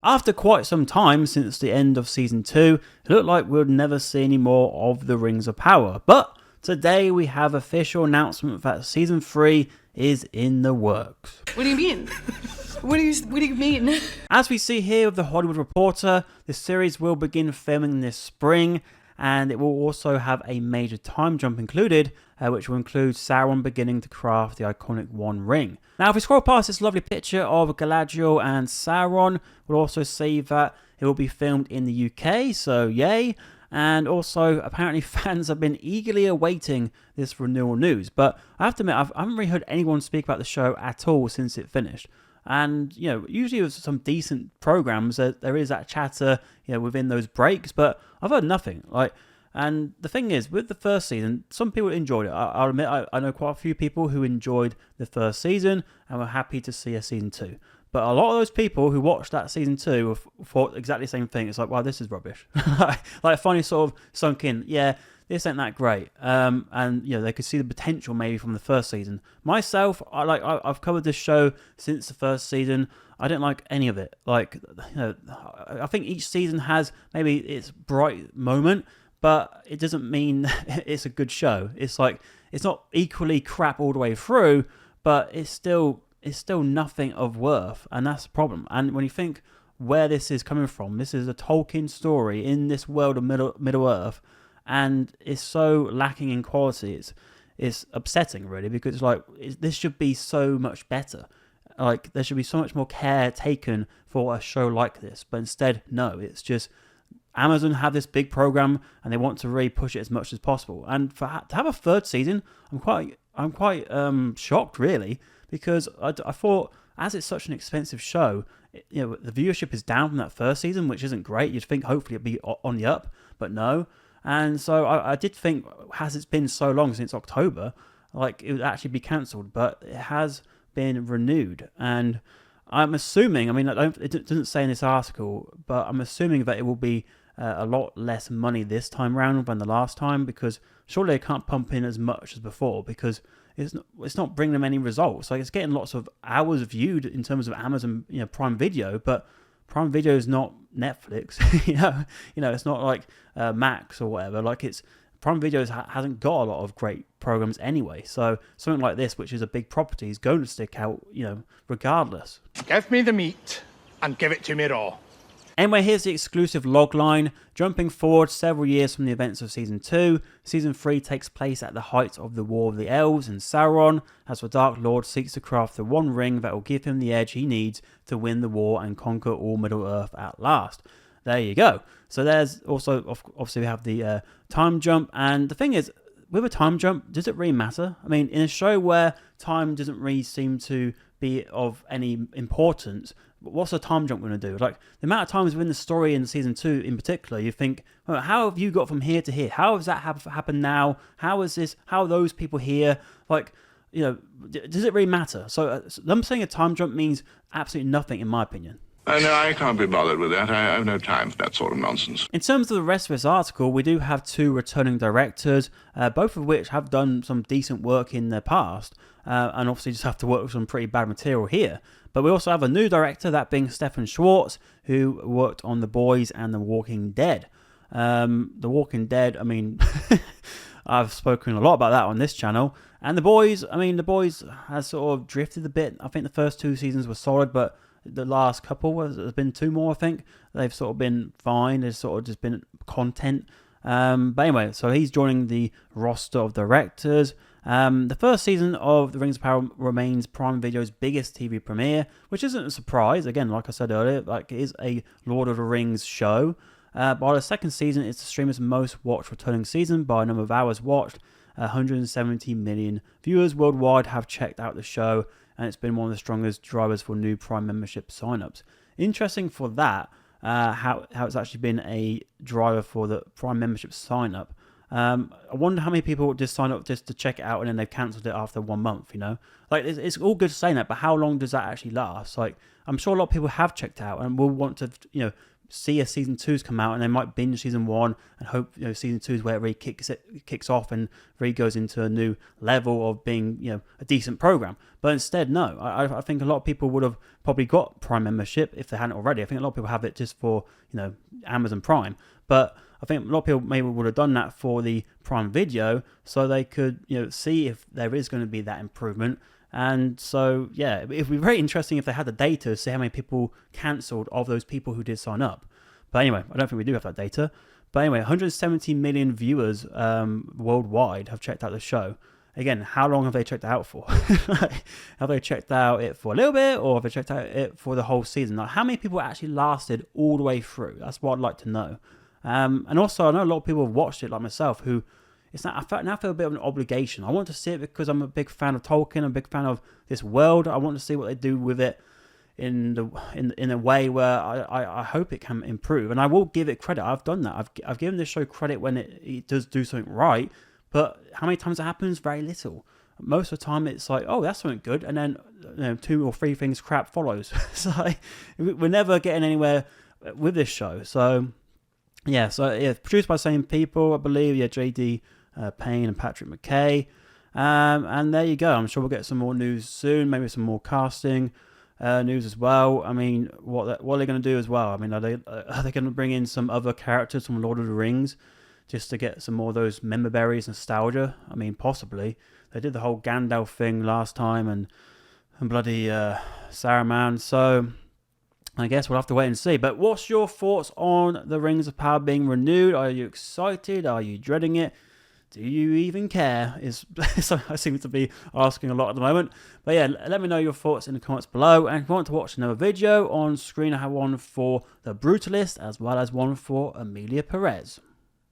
After quite some time since the end of Season 2, it looked like we'd never see any more of the Rings of Power. But today we have official announcement that Season 3 is in the works. What do you mean? What do you mean? As we see here with the Hollywood Reporter, the series will begin filming this spring, and it will also have a major time jump included, which will include Sauron beginning to craft the iconic One Ring. Now, if we scroll past this lovely picture of Galadriel and Sauron, we'll also see that it will be filmed in the UK, so yay. And also, apparently fans have been eagerly awaiting this renewal news. But I have to admit, I haven't really heard anyone speak about the show at all since it finished. And, you know, usually with some decent programs, there is that chatter, you know, within those breaks, but I've heard nothing. And the thing is, with the first season, some people enjoyed it. I'll admit, I know quite a few people who enjoyed the first season and were happy to see a season 2. But a lot of those people who watched that season 2 thought exactly the same thing. It's like, wow, this is rubbish. Like, finally sort of sunk in, yeah, this ain't that great. And, you know, they could see the potential maybe from the first season. Myself, I've covered this show since the first season. I didn't like any of it. Like, you know, I think each season has maybe its bright moment, but it doesn't mean it's a good show. It's like, it's not equally crap all the way through, but it's still nothing of worth, and that's the problem. And when you think where this is coming from, this is a Tolkien story in this world of Middle Earth, and it's so lacking in quality. It's upsetting, really, because it's like this should be so much better. Like, there should be so much more care taken for a show like this, but instead, no. It's just Amazon have this big program, and they want to really push it as much as possible. And to have a third season, I'm quite shocked, really, because I thought, as it's such an expensive show, you know, the viewership is down from that first season, which isn't great. You'd think hopefully it'd be on the up, but no. And so I did think, as it's been so long since October, like it would actually be cancelled, but it has been renewed. And I'm assuming, I mean, it doesn't say in this article, but I'm assuming that it will be a lot less money this time round than the last time, because surely they can't pump in as much as before, because it's not bringing them any results. Like, it's getting lots of hours viewed in terms of Amazon, you know, Prime Video, but Prime Video is not Netflix. you know, it's not like Max or whatever. Like, it's Prime Video hasn't got a lot of great programs anyway. So something like this, which is a big property, is going to stick out, you know, regardless. Give me the meat and give it to me raw. Anyway, here's the exclusive logline. Jumping forward several years from the events of Season 2, Season 3 takes place at the height of the War of the Elves in Sauron, as the Dark Lord seeks to craft the One Ring that will give him the edge he needs to win the war and conquer all Middle-earth at last. There you go. So there's also, obviously, we have the time jump, and the thing is, with a time jump, does it really matter? I mean, in a show where time doesn't really seem to be of any importance, what's a time jump going to do? Like, the amount of times within the story in Season 2 in particular, you think, well, how have you got from here to here? How has that happened now? How is this? How are those people here? Like, you know, does it really matter? So them saying a time jump means absolutely nothing, in my opinion. No, I can't be bothered with that. I have no time for that sort of nonsense. In terms of the rest of this article, we do have 2 returning directors, both of which have done some decent work in their past, and obviously just have to work with some pretty bad material here. But we also have a new director, that being Stephen Schwartz, who worked on The Boys and The Walking Dead. The Walking Dead, I mean, I've spoken a lot about that on this channel. And The Boys, I mean, The Boys has sort of drifted a bit. I think the first 2 seasons were solid, but the last couple, there's been 2 more, I think. They've sort of been fine. There's sort of just been content. But anyway, so he's joining the roster of directors. The first season of The Rings of Power remains Prime Video's biggest TV premiere, which isn't a surprise. Again, like I said earlier, like, it is a Lord of the Rings show. By the second season, it's the streamer's most watched returning season by a number of hours watched. 170 million viewers worldwide have checked out the show, and it's been one of the strongest drivers for new Prime membership signups. Interesting for that, how it's actually been a driver for the Prime membership sign-up. I wonder how many people just sign up just to check it out and then they've cancelled it after 1 month, you know? Like, it's all good saying that, but how long does that actually last? Like, I'm sure a lot of people have checked out and will want to, you know, see a season 2's come out and they might binge season 1 and hope season 2 is where it really kicks off and really goes into a new level of being a decent program. But instead, no. I think a lot of people would have probably got Prime membership if they hadn't already. I think a lot of people have it just for Amazon Prime, but I think a lot of people maybe would have done that for the Prime Video so they could see if there is going to be that improvement. And so, yeah, it would be very interesting if they had the data to see how many people cancelled of those people who did sign up. But anyway, I don't think we do have that data. But anyway, 170 million viewers worldwide have checked out the show. Again, how long have they checked it out for? Have they checked out it for a little bit, or have they checked out it for the whole season? Like, how many people actually lasted all the way through? That's what I'd like to know. And also, I know a lot of people have watched it, like myself, who I feel a bit of an obligation. I want to see it because I'm a big fan of Tolkien, I'm a big fan of this world. I want to see what they do with it in a way where I hope it can improve. And I will give it credit. I've done that. I've given this show credit when it does do something right. But how many times it happens? Very little. Most of the time, it's like, oh, that's something good, and then 2 or 3 things crap follows. So we're never getting anywhere with this show. So produced by the same people, I believe. Yeah, JD Payne and Patrick McKay. And there you go. I'm sure we'll get some more news soon. Maybe some more casting news as well. I mean, what are they going to do as well? I mean, are they going to bring in some other characters from Lord of the Rings just to get some more of those member berries nostalgia? I mean, possibly. They did the whole Gandalf thing last time and bloody Saruman. So I guess we'll have to wait and see. But what's your thoughts on the Rings of Power being renewed? Are you excited? Are you dreading it? Do you even care? Is I seem to be asking a lot at the moment. But yeah, let me know your thoughts in the comments below. And if you want to watch another video on screen, I have one for The Brutalist as well as one for Emilia Perez.